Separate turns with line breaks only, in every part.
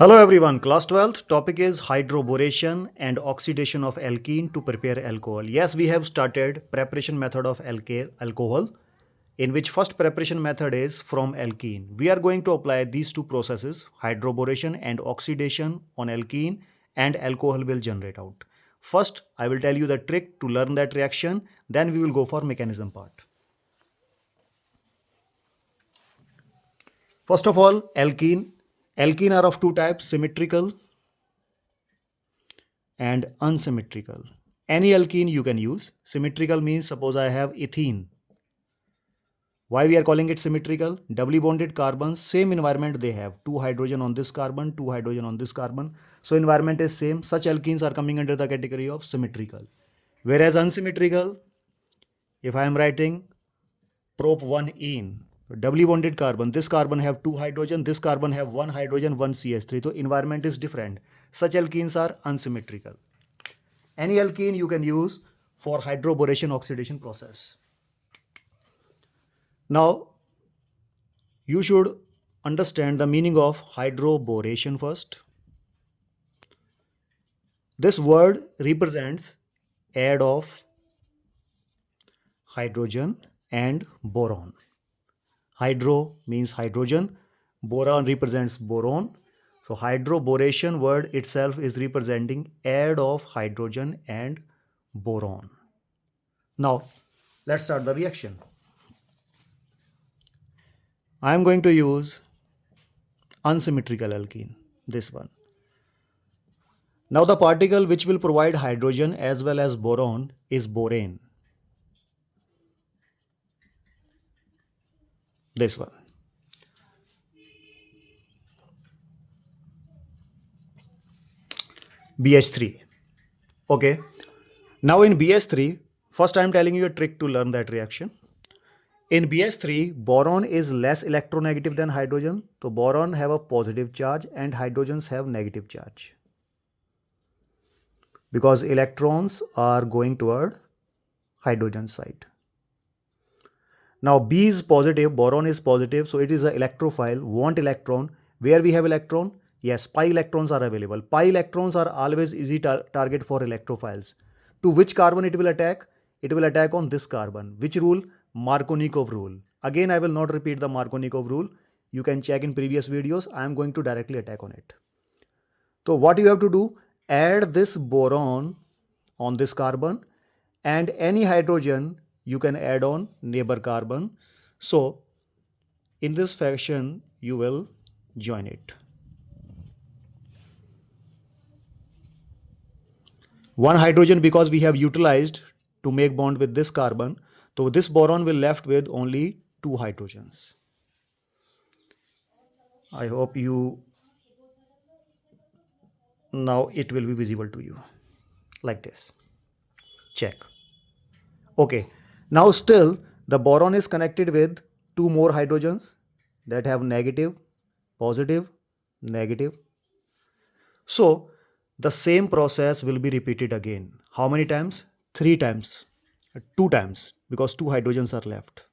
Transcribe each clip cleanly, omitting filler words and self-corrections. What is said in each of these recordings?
Hello everyone, class 12th topic is hydroboration and oxidation of alkene to prepare alcohol. Yes, we have started preparation method of alcohol in which first preparation method is from alkene. We are going to apply these two processes, hydroboration and oxidation on alkene, and alcohol will generate out. First, I will tell you the trick to learn that reaction, then we will go for mechanism part. First of all, alkene. Alkene are of two types, symmetrical and unsymmetrical. Any alkene you can use. Symmetrical means suppose I have ethene. Why we are calling it symmetrical? Doubly bonded carbons, same environment they have. 2 hydrogen on this carbon, 2 hydrogen on this carbon. So environment is same. Such alkenes are coming under the category of symmetrical. Whereas unsymmetrical, if I am writing prop 1-ene, doubly bonded carbon, this carbon have 2 hydrogen, this carbon have 1 hydrogen, 1 CH3. So environment is different. Such alkenes are unsymmetrical. Any alkene you can use for hydroboration oxidation process. Now, you should understand the meaning of hydroboration first. This word represents add of hydrogen and boron. Hydro means hydrogen, boron represents boron. So hydroboration word itself is representing add of hydrogen and boron. Now, let's start the reaction. I am going to use unsymmetrical alkene, this one. Now the particle which will provide hydrogen as well as boron is borane. This one. BH3. Okay. Now in BH3, first I am telling you a trick to learn that reaction. In BH3, boron is less electronegative than hydrogen. So boron have a positive charge and hydrogens have negative charge. Because electrons are going toward hydrogen side. Now B is positive, boron is positive, so it is an electrophile, want electron. Where we have electron? Yes, pi electrons are available. Pi electrons are always easy target for electrophiles. To which carbon it will attack? It will attack on this carbon. Which rule? Markovnikov rule. Again, I will not repeat the Markovnikov rule. You can check in previous videos. I am going to directly attack on it. So what you have to do? Add this boron on this carbon and any hydrogen you can add on neighbor carbon. So in this fashion, you will join it. One hydrogen because we have utilized to make bond with this carbon. So this boron will left with only 2 hydrogens. I hope now it will be visible to you like this. Check. Okay. Now still the boron is connected with 2 more hydrogens that have negative, positive, negative. So the same process will be repeated again. How many times? 3 times. 2 times because 2 hydrogens are left.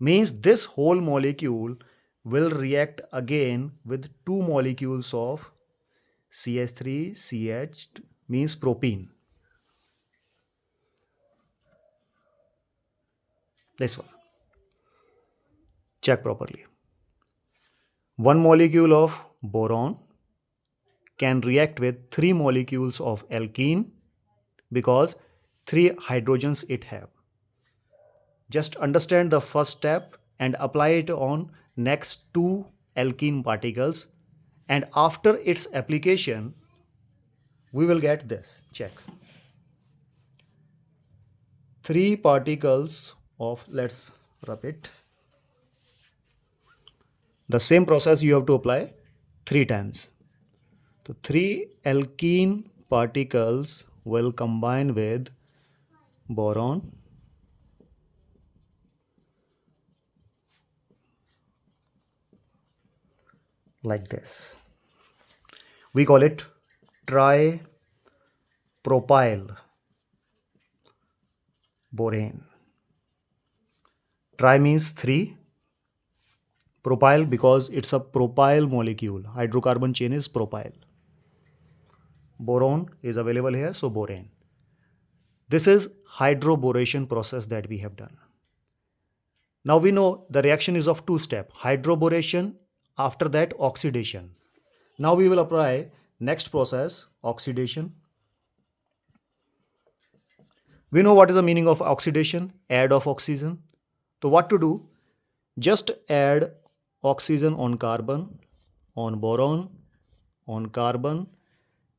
Means this whole molecule will react again with 2 molecules of CH3, CH means propene. This one. Check properly. 1 molecule of boron can react with 3 molecules of alkene because 3 hydrogens it have. Just understand the first step and apply it on next 2 alkene particles, and after its application we will get this. Check. 3 particles of, let's rub it. The same process you have to apply 3 times. So 3 alkene particles will combine with boron, like this. We call it tripropyl borane. Tri means 3, Propyl because it's a propyl molecule. Hydrocarbon chain is propyl. Boron is available here, so borane. This is hydroboration process that we have done. Now we know the reaction is of two steps: hydroboration, after that oxidation. Now we will apply next process, oxidation. We know what is the meaning of oxidation, add of oxygen. So what to do? Just add oxygen on carbon, on boron, on carbon,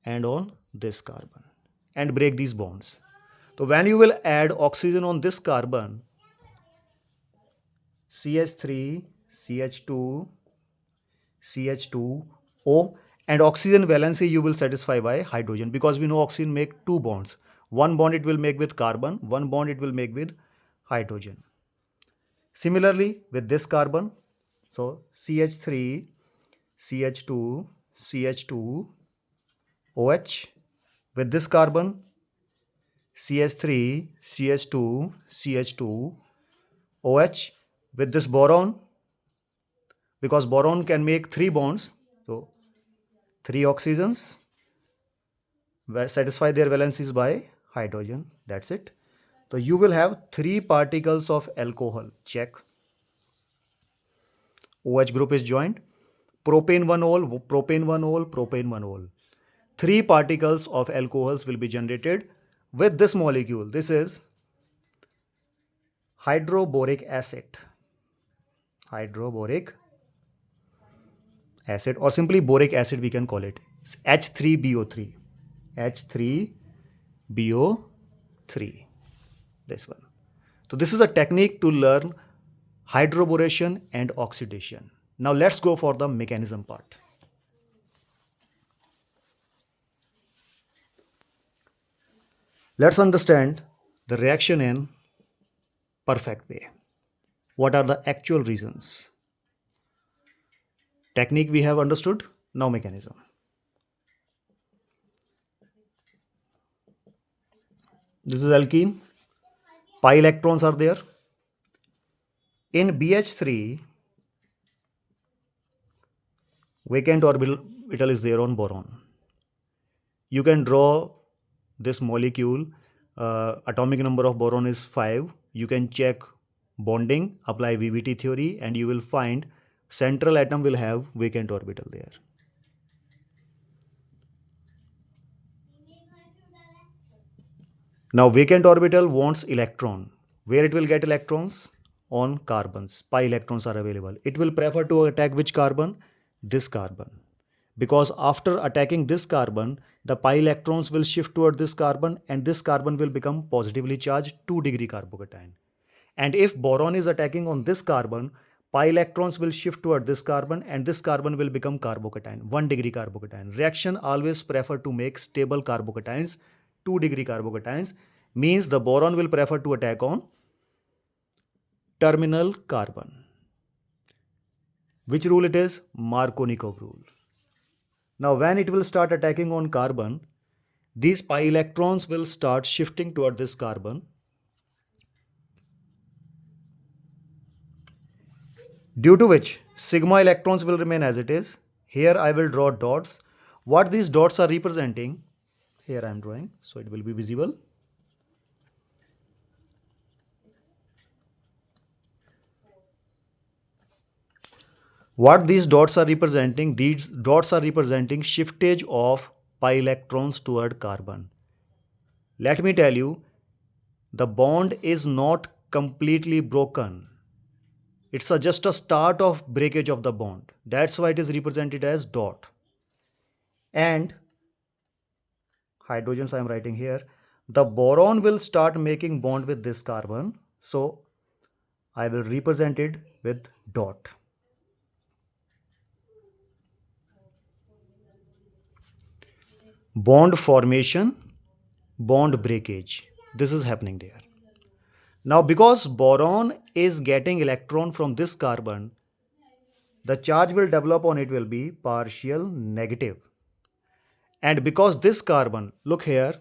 and on this carbon, and break these bonds. So when you will add oxygen on this carbon, CH3, CH2, CH2O, and oxygen valency you will satisfy by hydrogen, because we know oxygen make two bonds. One bond it will make with carbon, one bond it will make with hydrogen. Similarly with this carbon, so CH3, CH2, CH2, OH. With this carbon, CH3, CH2, CH2, OH. With this boron, because boron can make three bonds, so three oxygens, satisfy their valencies by hydrogen. That's it. So you will have three particles of alcohol. Check. OH group is joined. Propane 1 ol, propane 1 ol, propane 1 ol. Three particles of alcohols will be generated with this molecule. This is hydroboric acid. Hydroboric acid, or simply boric acid we can call it. It's H3BO3. H3BO3. This one. So this is a technique to learn hydroboration and oxidation. Now let's go for the mechanism part. Let's understand the reaction in perfect way. What are the actual reasons? Technique we have understood, now mechanism. This is alkene. Pi electrons are there. In BH3, vacant orbital is there on boron. You can draw this molecule. Atomic number of boron is 5. You can check bonding, apply VVT theory, and you will find central atom will have vacant orbital there. Now vacant orbital wants electron. Where it will get electrons? On carbons. Pi electrons are available. It will prefer to attack which carbon? This carbon. Because after attacking this carbon, the pi electrons will shift toward this carbon, and this carbon will become positively charged 2 degree carbocation. And if boron is attacking on this carbon, pi electrons will shift toward this carbon, and this carbon will become carbocation, 1 degree carbocation. Reaction always prefer to make stable carbocations. 2 degree carbocations means the boron will prefer to attack on terminal carbon. Which rule it is? Markovnikov rule. Now when it will start attacking on carbon, these pi electrons will start shifting toward this carbon. Due to which sigma electrons will remain as it is. Here I will draw dots. What these dots are representing, here I am drawing, so it will be visible. What these dots are representing? These dots are representing shiftage of pi electrons toward carbon. Let me tell you, the bond is not completely broken. It's just a start of breakage of the bond. That's why it is represented as dot. And hydrogens I am writing here. The boron will start making bond with this carbon. So I will represent it with dot. Bond formation, bond breakage. This is happening there. Now because boron is getting electron from this carbon, the charge will develop on it will be partial negative. And because this carbon, look here,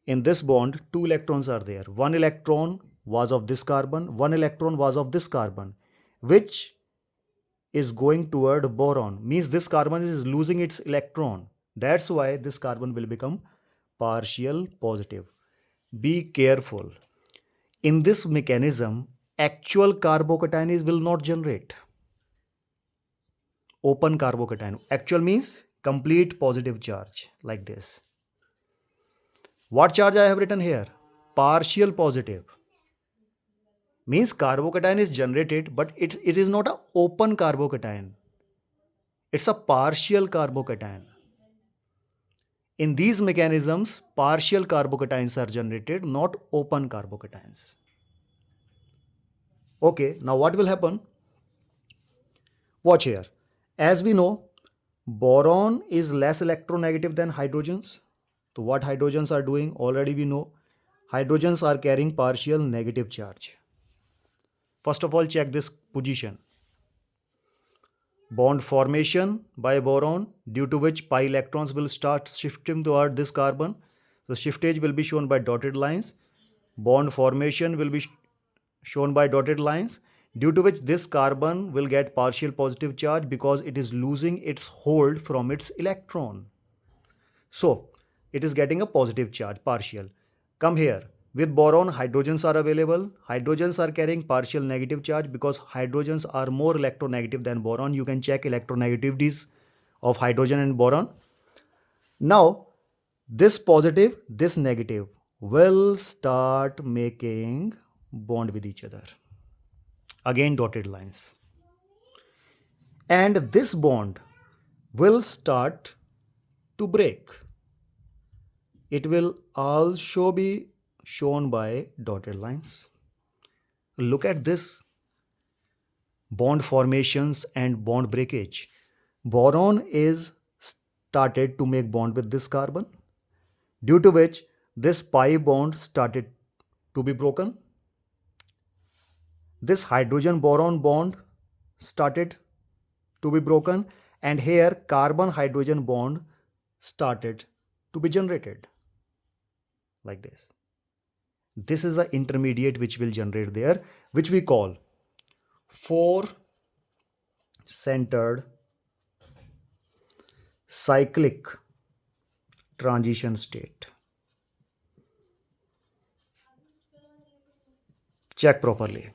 in this bond, 2 electrons are there. 1 electron was of this carbon, 1 electron was of this carbon, which is going toward boron, means this carbon is losing its electron. That's why this carbon will become partial positive. Be careful. In this mechanism, actual carbocation will not generate. Open carbocation. Actual means complete positive charge, like this. What charge I have written here? Partial positive. Means carbocation is generated, but it is not an open carbocation. It's a partial carbocation. In these mechanisms, partial carbocations are generated, not open carbocations. Okay, now what will happen? Watch here. As we know, boron is less electronegative than hydrogens. So what hydrogens are doing? Already we know. Hydrogens are carrying partial negative charge. First of all, check this position. Bond formation by boron, due to which pi electrons will start shifting toward this carbon. So shiftage will be shown by dotted lines. Bond formation will be shown by dotted lines, due to which this carbon will get partial positive charge because it is losing its hold from its electron. So it is getting a positive charge, partial. Come here. With boron, hydrogens are available. Hydrogens are carrying partial negative charge because hydrogens are more electronegative than boron. You can check electronegativities of hydrogen and boron. Now, this positive, this negative will start making bond with each other. Again, dotted lines. And this bond will start to break. It will also be shown by dotted lines. Look at this. Bond formations and bond breakage. Boron is started to make bond with this carbon, due to which this pi bond started to be broken. This hydrogen boron bond started to be broken, and here carbon hydrogen bond started to be generated, like this. This is the intermediate which will generate there, which we call 4-centered cyclic transition state. Check properly.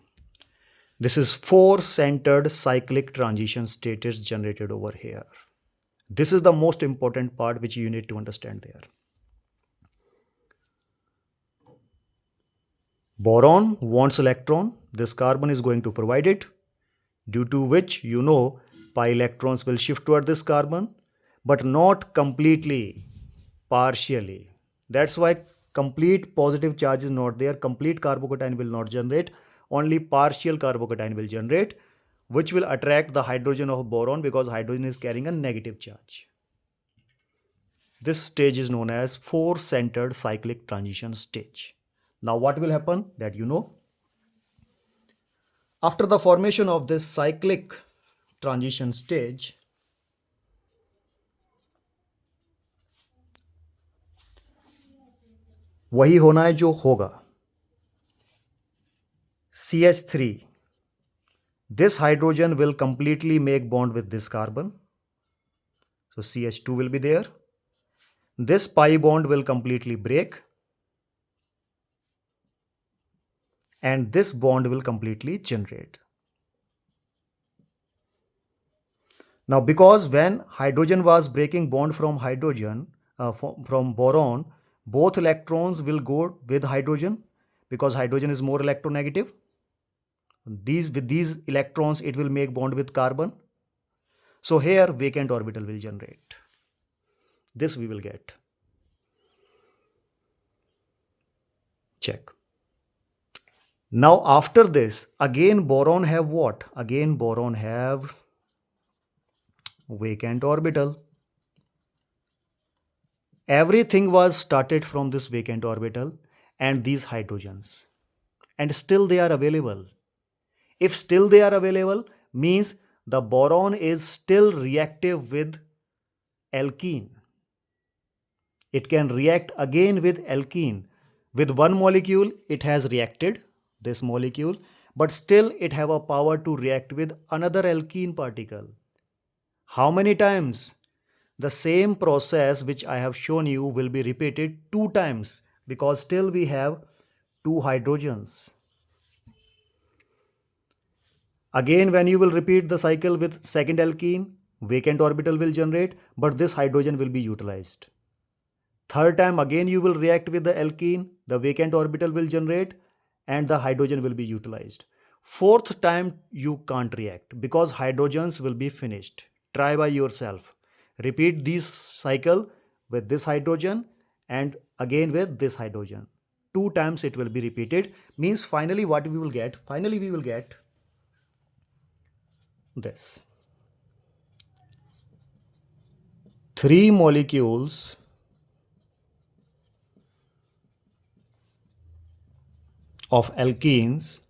This is 4-centered cyclic transition state is generated over here. This is the most important part which you need to understand there. Boron wants electron. This carbon is going to provide it, due to which you know pi electrons will shift toward this carbon, but not completely, partially. That's why complete positive charge is not there. Complete carbocation will not generate. Only partial carbocation will generate, which will attract the hydrogen of boron because hydrogen is carrying a negative charge. This stage is known as 4-centered cyclic transition stage. Now what will happen? That you know. After the formation of this cyclic transition stage, वही होना है जो होगा. CH3. This hydrogen will completely make bond with this carbon. So CH2 will be there. This pi bond will completely break. And this bond will completely generate. Now, because when hydrogen was breaking bond from hydrogen, from boron, both electrons will go with hydrogen because hydrogen is more electronegative. With these electrons, it will make bond with carbon. So here vacant orbital will generate. This we will get. Check. Now after this, again boron have what? Again boron have vacant orbital. Everything was started from this vacant orbital and these hydrogens. And still they are available. If still they are available, means the boron is still reactive with alkene. It can react again with alkene. With one molecule, it has reacted, this molecule, but still it have a power to react with another alkene particle. How many times? The same process which I have shown you will be repeated 2 times, because still we have 2 hydrogens. Again, when you will repeat the cycle with second alkene, vacant orbital will generate, but this hydrogen will be utilized. Third time again you will react with the alkene, the vacant orbital will generate and the hydrogen will be utilized. Fourth time you can't react because hydrogens will be finished. Try by yourself. Repeat this cycle with this hydrogen and again with this hydrogen. 2 times it will be repeated. Means finally what we will get? Finally we will get this. 3 molecules of alkenes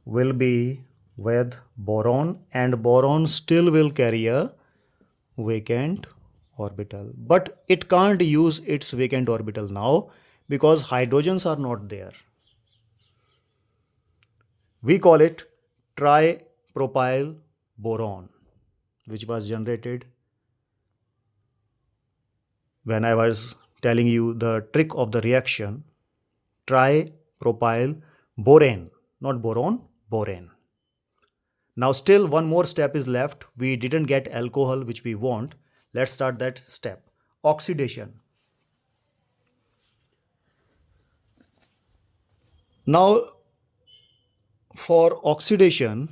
will be with boron, and boron still will carry a vacant orbital, but it can't use its vacant orbital now because hydrogens are not there. We call it tripropyl boron, which was generated when I was telling you the trick of the reaction. Tripropyl borane, not boron, borane. Now still one more step is left. We didn't get alcohol which we want. Let's start that step. Oxidation. Now for oxidation,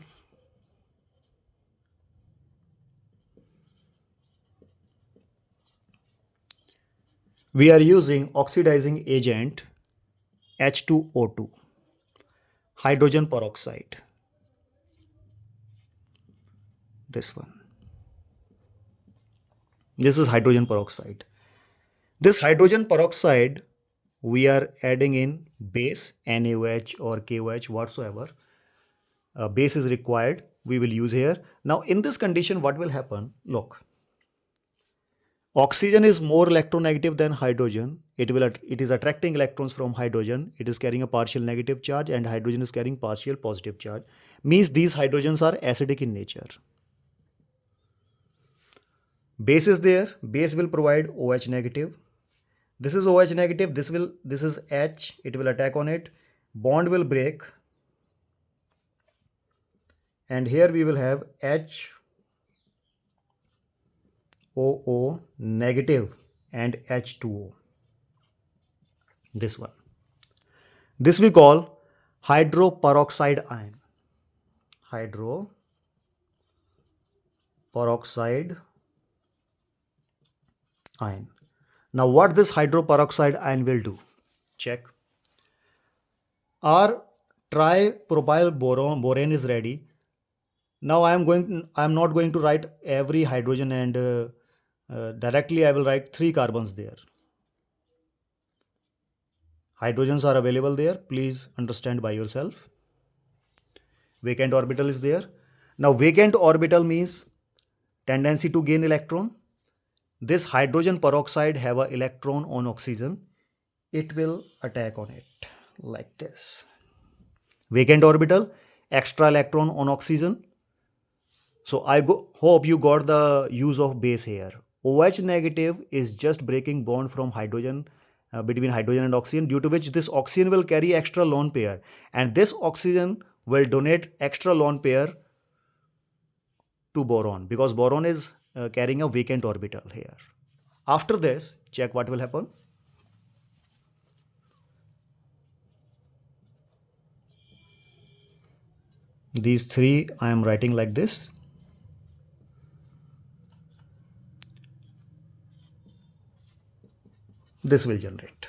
we are using oxidizing agent H2O2, hydrogen peroxide. This one. This is hydrogen peroxide. This hydrogen peroxide we are adding in base NaOH or KOH whatsoever. Base is required. We will use here. Now in this condition what will happen? Look. Oxygen is more electronegative than hydrogen. It is attracting electrons from hydrogen. It is carrying a partial negative charge and hydrogen is carrying partial positive charge. Means these hydrogens are acidic in nature. Base is there. Base will provide OH negative. This is OH negative. This is H. It will attack on it. Bond will break. And here we will have HOO negative and H2O. This one. This we call hydroperoxide ion. Hydroperoxide ion. Now what this hydroperoxide ion will do? Check. Our tripropyl borane is ready. Now I am not going to write every hydrogen and directly I will write 3 carbons there. Hydrogens are available there. Please understand by yourself. Vacant orbital is there. Now vacant orbital means tendency to gain electron. This hydrogen peroxide have an electron on oxygen. It will attack on it like this. Vacant orbital, extra electron on oxygen. So I hope you got the use of base here. OH negative is just breaking bond from hydrogen between hydrogen and oxygen, due to which this oxygen will carry extra lone pair and this oxygen will donate extra lone pair to boron because boron is carrying a vacant orbital here. After this, check what will happen. These 3 I am writing like this. This will generate.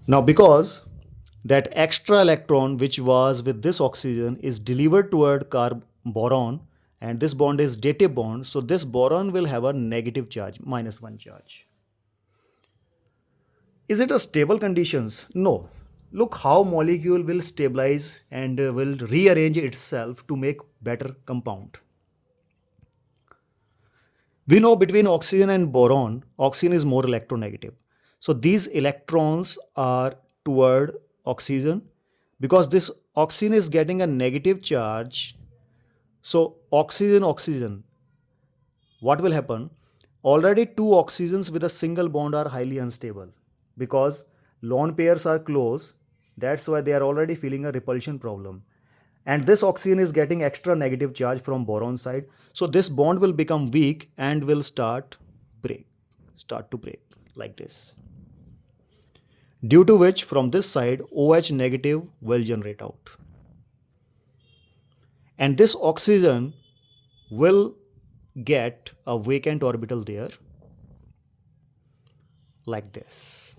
Now because that extra electron which was with this oxygen is delivered toward boron and this bond is dative bond, so this boron will have a negative charge, -1 charge. Is it a stable conditions? No. Look how molecule will stabilize and will rearrange itself to make better compound. We know between oxygen and boron, oxygen is more electronegative. So these electrons are toward oxygen because this oxygen is getting a negative charge. So oxygen, what will happen? Already two oxygens with a single bond are highly unstable because lone pairs are close. That's why they are already feeling a repulsion problem. And this oxygen is getting extra negative charge from boron side. So this bond will become weak and will start to break like this. Due to which from this side OH negative will generate out. And this oxygen will get a vacant orbital there like this.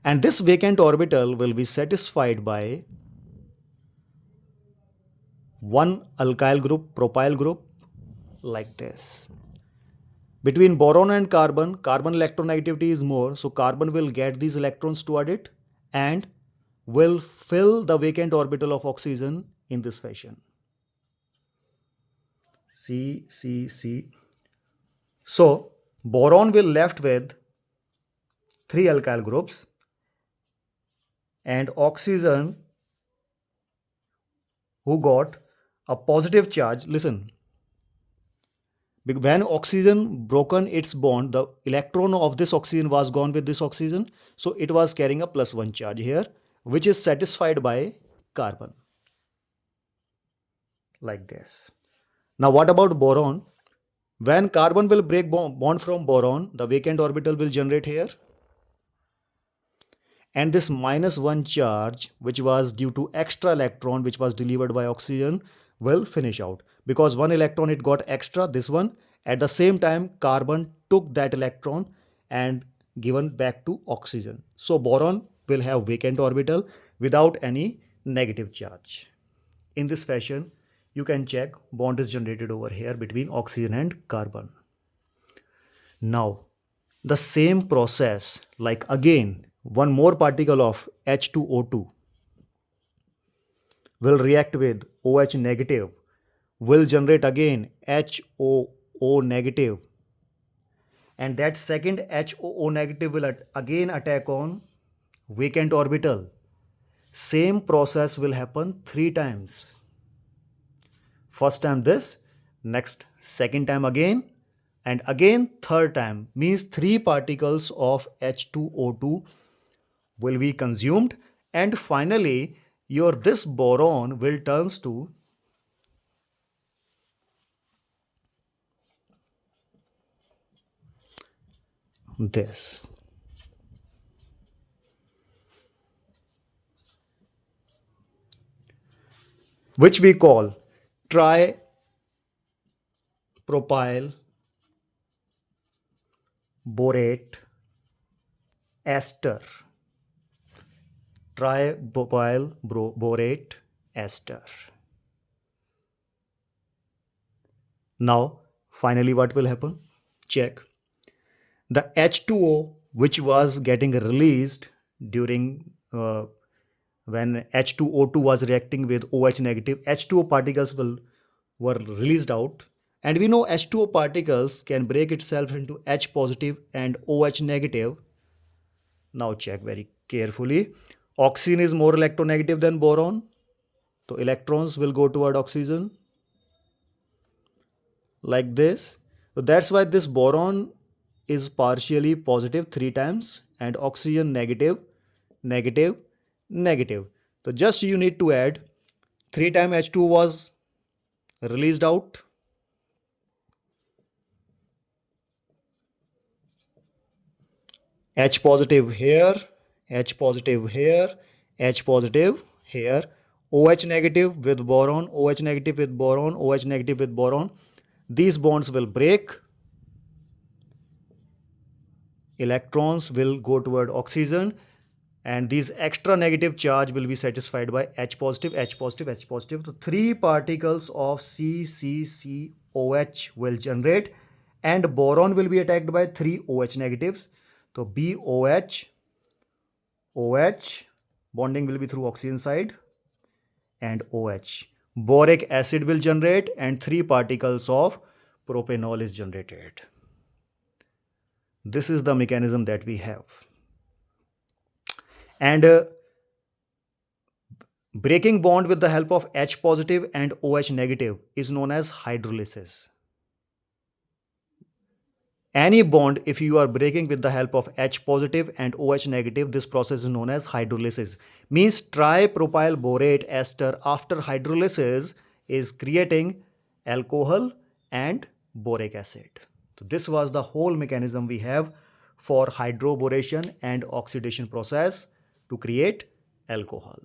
And this vacant orbital will be satisfied by one alkyl group, propyl group like this. Between boron and carbon electronegativity is more, so carbon will get these electrons toward it and will fill the vacant orbital of oxygen in this fashion. See. So boron will left with 3 alkyl groups and oxygen who got a positive charge. Listen, when oxygen broken its bond, the electron of this oxygen was gone with this oxygen, so it was carrying a +1 charge here, which is satisfied by carbon like this. Now what about boron? When carbon will break bond from boron, the vacant orbital will generate here, and this -1 charge, which was due to extra electron which was delivered by oxygen, will finish out because one electron it got extra, this one. At the same time carbon took that electron and given back to oxygen. So boron will have vacant orbital without any negative charge. In this fashion you can check bond is generated over here between oxygen and carbon. Now the same process, like again one more particle of H2O2 will react with OH negative, will generate again HOO negative, and that second HOO negative will again attack on vacant orbital. Same process will happen 3 times. First time this, next second time again, and again third time, means 3 particles of H2O2 will be consumed, and finally your this boron will turns to this, which we call tripropyl borate ester. Tripropyl borate ester. Now finally what will happen? Check. The H2O which was getting released during when H2O2 was reacting with OH negative, H2O particles were released out, and we know H2O particles can break itself into H positive and OH negative. Now check very carefully. Oxygen is more electronegative than boron, so electrons will go toward oxygen like this. So that's why this boron is partially positive 3 times and oxygen negative, negative, negative. So just you need to add 3 times H2 was released out, H positive here, H positive here, H positive here, OH negative with boron, OH negative with boron, OH negative with boron. These bonds will break, electrons will go toward oxygen, and these extra negative charge will be satisfied by H positive, H positive, H positive. So 3 particles of CCCOH will generate, and boron will be attacked by 3 OH negatives. So BOH, OH, bonding will be through oxygen side, and OH. Boric acid will generate and 3 particles of propanol is generated. This is the mechanism that we have. And breaking bond with the help of H positive and OH negative is known as hydrolysis. Any bond, if you are breaking with the help of H positive and OH negative, this process is known as hydrolysis. Means tripropyl borate ester after hydrolysis is creating alcohol and boric acid. So this was the whole mechanism we have for hydroboration and oxidation process to create alcohol.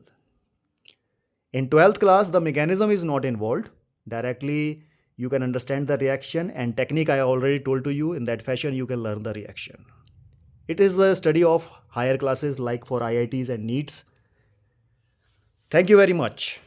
In 12th class, the mechanism is not involved. Directly, you can understand the reaction, and technique I already told to you. In that fashion, you can learn the reaction. It is the study of higher classes like for IITs and NEETs. Thank you very much.